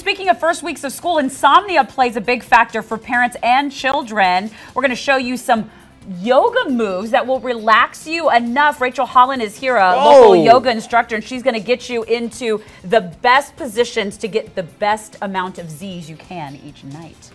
speaking of first weeks of school, insomnia plays a big factor for parents and children. We're going to show you some yoga moves that will relax you enough. Rachel Holland is here, a local yoga instructor, and she's going to get you into the best positions to get the best amount of Z's you can each night.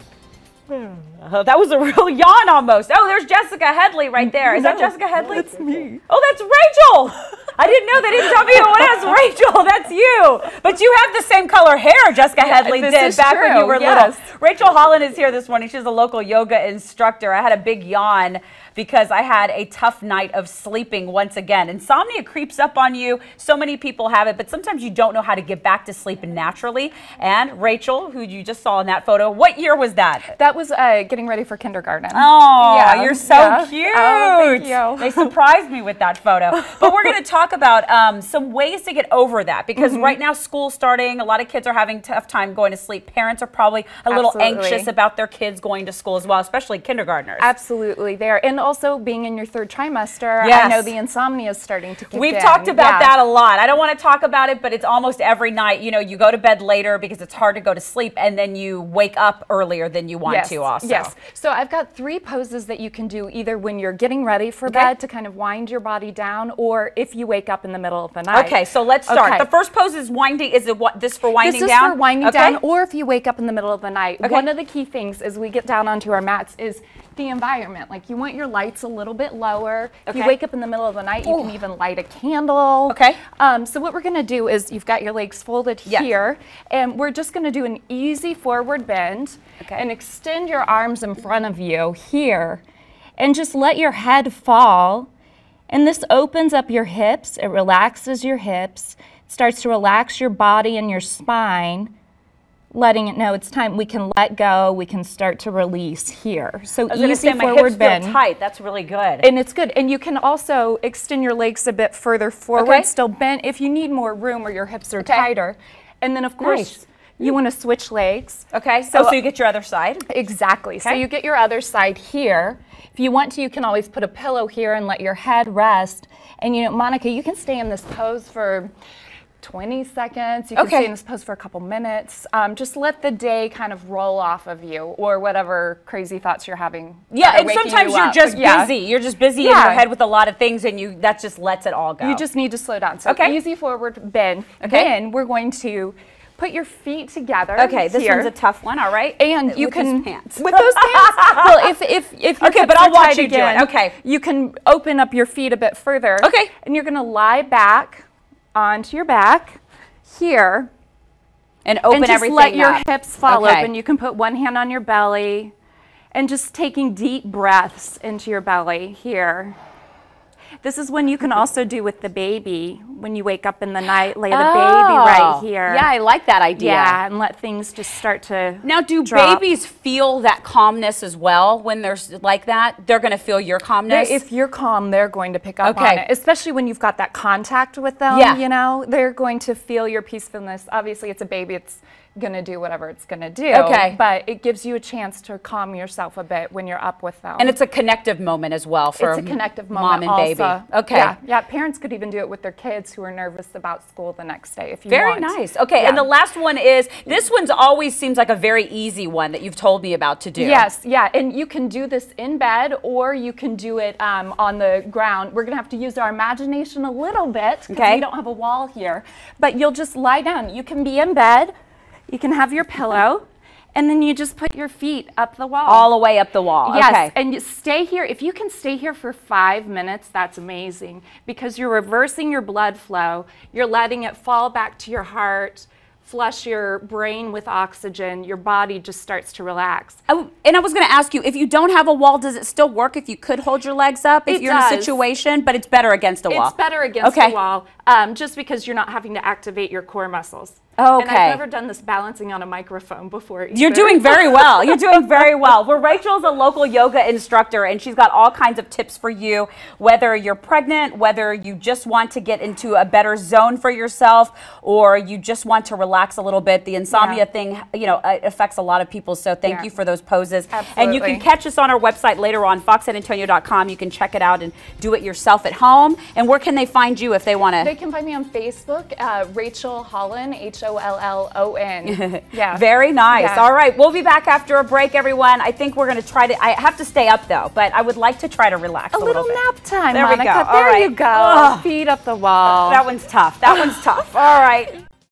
That was a real yawn almost. Oh, there's Jessica Headley right there. Is that Jessica Headley? That's me. Oh, that's Rachel. I didn't know. They didn't tell me who it was. Rachel, that's you. But you have the same color hair Jessica Headley did back when you were little. Rachel Holland is here this morning. She's a local yoga instructor. I had a big yawn because I had a tough night of sleeping once again. Insomnia creeps up on you. So many people have it, but sometimes you don't know how to get back to sleep naturally. And Rachel, who you just saw in that photo, what year was that? That was getting ready for kindergarten. Oh, yeah, you're so cute. Oh, thank you. They surprised me with that photo. But we're going to talk about some ways to get over that, because right now school's starting. A lot of kids are having a tough time going to sleep. Parents are probably a little anxious about their kids going to school as well, especially kindergartners. Absolutely, there. And also being in your third trimester, I know the insomnia is starting to kick in. We've talked about that a lot. I don't want to talk about it, but it's almost every night. You know, you go to bed later because it's hard to go to sleep, and then you wake up earlier than you want to also. Yes. So I've got 3 poses that you can do either when you're getting ready for bed to kind of wind your body down, or if you wake up in the middle of the night. Okay, so let's start. The first pose is winding. Is it this for winding down? This is for winding down, or if you wake up in the middle of the night. One of the key things as we get down onto our mats is the environment. Like, you want your lights a little bit lower. If you wake up in the middle of the night, you can even light a candle. So what we're going to do is, you've got your legs folded here, and we're just going to do an easy forward bend and extend your arms in front of you here, and just let your head fall. And this opens up your hips. It relaxes your hips. It starts to relax your body and your spine, letting it know it's time. We can let go. We can start to release here. So easy forward bend. Feel tight. That's really good. And it's good. And you can also extend your legs a bit further forward, still bent if you need more room or your hips are tighter. And then, of course, you want to switch legs. So you get your other side. Exactly. So you get your other side here. If you want to, you can always put a pillow here and let your head rest. And, you know, Monica, you can stay in this pose for 20 seconds. You can stay in this pose for a couple minutes. Just let the day kind of roll off of you, or whatever crazy thoughts you're having. And sometimes you're just busy. You're just busy in your head with a lot of things, and that just lets it all go. You just need to slow down. So easy forward bend. Then we're going to put your feet together. This one's a tough one. All right. And you can with those pants. Well, if you but I'll watch you again. do it. You can open up your feet a bit further. And you're going to lie back onto your back here, and open everything up. And just let your hips fall open. You can put one hand on your belly, and just taking deep breaths into your belly here. This is when you can also do with the baby. When you wake up in the night, lay the baby right here. Yeah, I like that idea. Yeah, and let things just start to Now, do drop. babies feel that calmness as well when they're like that? They're going to feel your calmness? If you're calm, they're going to pick up on it. Especially when you've got that contact with them, you know. They're going to feel your peacefulness. Obviously, it's a baby. It's going to do whatever it's going to do. But it gives you a chance to calm yourself a bit when you're up with them. And it's a connective moment as well for It's a connective moment mom and baby. Yeah, parents could even do it with their kids who are nervous about school the next day if you want. Very nice. And the last one is, this one's always seems like a very easy one that you've told me about to do. Yes, and you can do this in bed, or you can do it on the ground. We're going to have to use our imagination a little bit, because we don't have a wall here. But you'll just lie down. You can be in bed. You can have your pillow, and then you just put your feet up the wall. All the way up the wall. Yes, and you stay here. If you can stay here for 5 minutes, that's amazing, because you're reversing your blood flow. You're letting it fall back to your heart, flush your brain with oxygen. Your body just starts to relax. And I was going to ask you, if you don't have a wall, does it still work if you could hold your legs up if you're in a situation? But it's better against a wall. It's better against a wall, just because you're not having to activate your core muscles. Okay. And I've never done this balancing on a microphone before either. You're doing very well. You're doing very well. Well, Rachel's a local yoga instructor, and she's got all kinds of tips for you, whether you're pregnant, whether you just want to get into a better zone for yourself, or you just want to relax a little bit. The insomnia thing, you know, affects a lot of people, so thank you for those poses. Absolutely. And you can catch us on our website later on, foxsanantonio.com. You can check it out and do it yourself at home. And where can they find you if they want to? They can find me on Facebook, Rachel Holland, Holland. Sollon. Yeah. Very nice. Yeah. All right. We'll be back after a break, everyone. I think we're going to try to, I have to stay up though, but I would like to try to relax a little bit. Nap time, there Monica. We go. There you go. Feet up the wall. That one's tough. That one's tough. All right.